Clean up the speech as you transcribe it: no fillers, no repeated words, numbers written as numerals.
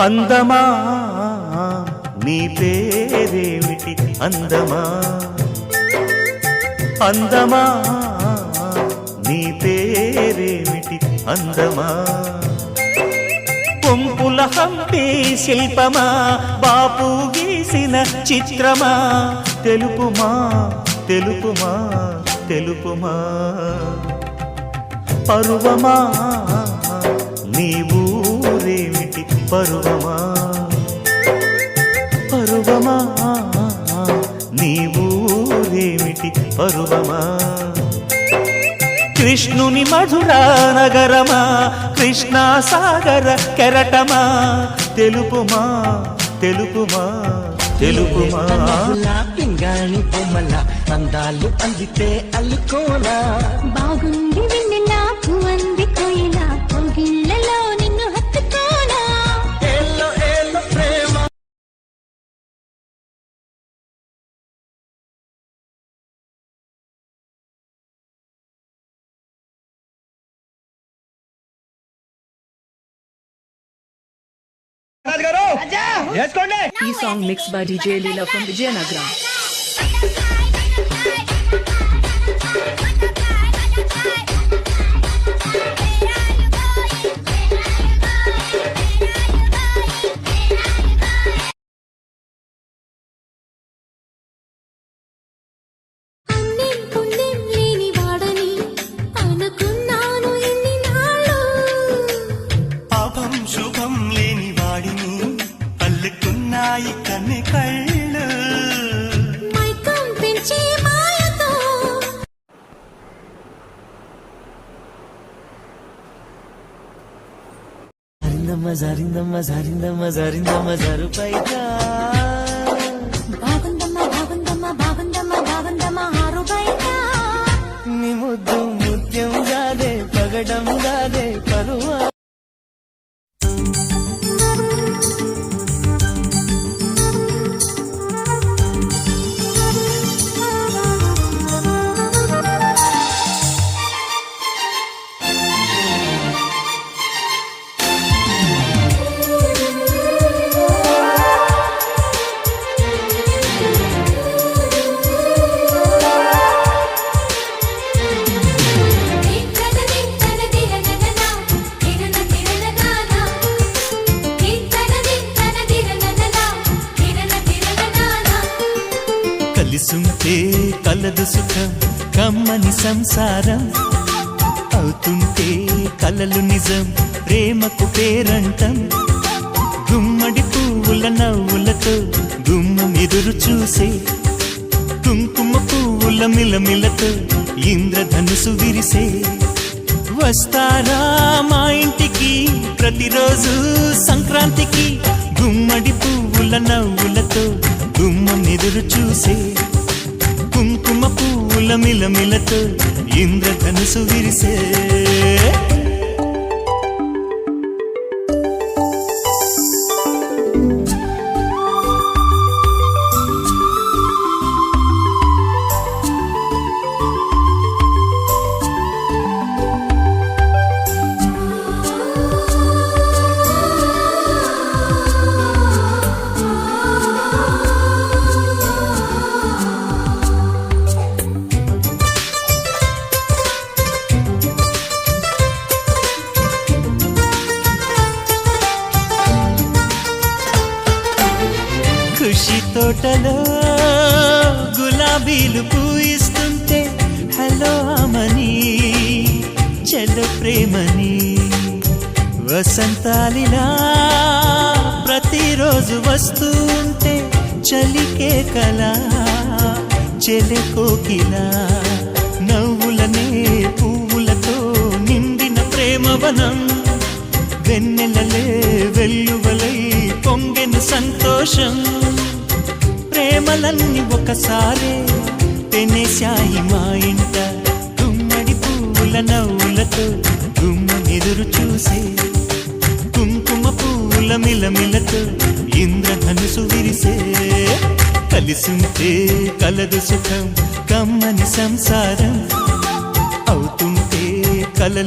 అందమా నీ పేరేమిటి అందమా అందమా నీ పేరేమిటి అందమా కొంపుల హంపి శిల్పమా బాపు గీసిన చిత్రమా తెలుపుమా తెలుపుమా తెలుపుమా పరువమా నీ ఊరేమిటి పరువమా పరువమా నీ ఊరేమిటి పరువమా కృష్ణుని మధురా నగరమా కృష్ణా సాగర కెరటమా తెలుపుమా తెలుపుమా తెలుపుమా పింగాణి బొమ్మల అందాలు అందితే అల్లుకోనా బాగుంది వెన్నెలా పువ్వంది కోయిలా కోగిళ్ళలో నిన్ను హత్తుకోనా ఏలో ఏలో ప్రేమ ఈ song mix by DJ Leela from Vijayanagaram. పాపం శుభం లేని వాడిని పల్లెకున్నాయి కన్నె కళ్ళు మైకం పెంచే మాయతో జారిందమ్మ జారిందమ్మ జారిందమ్మ జరుపైగా బాగుందమ్మా బాగుందమ్మా బాగుందమ్మా బాగుందమ్మా ఆరు బయట నీ ముద్దు ముత్యం గాదే పగడం గాదే పరువా కలిసుంటే కలదు సుఖం కమ్మని సంసారం అవుతుంటే కలలు నిజం ప్రేమకు పేరంటం గుమ్మడి పువ్వుల నవ్వులతో గుమ్మం ఎదురు చూసే కుంకుమ పువ్వుల మిలమిలతో ఇంద్రధనుసు విరిసే వస్తారా మా ఇంటికి ప్రతిరోజు సంక్రాంతికి గుమ్మడి పువ్వుల నవ్వులతో గుమ్మం ఎదురు చూసే కుంకుమ పువ్వుల మిలమిలతో ఇంద్రధనుసు విరిసే ఖుషి తోటలో గులాబీలు పూయిస్తుంటే హలో అమని చెల్లు ప్రేమని వసంతాలిలా ప్రతిరోజు వస్తుంటే చలికే కలా చెలె కోకిలా నవ్వులనే పువ్వులతో నిండిన ప్రేమవనం వెన్నెలలే వెల్లువలై పొంగెను సంతోషం ప్రేమలన్నీ ఒకసారే పెనేశాయి మా ఇంట గుమ్మడి పువ్వుల నవ్వులతో గుమ్మెదురు చూసే కుంకుమ పువ్వుల మిలమిలతో ఇంద్రధనుసు విరిసే కలిసుంటే కలదు సుఖం కమ్మని సంసారం అవుతుంటే కలలు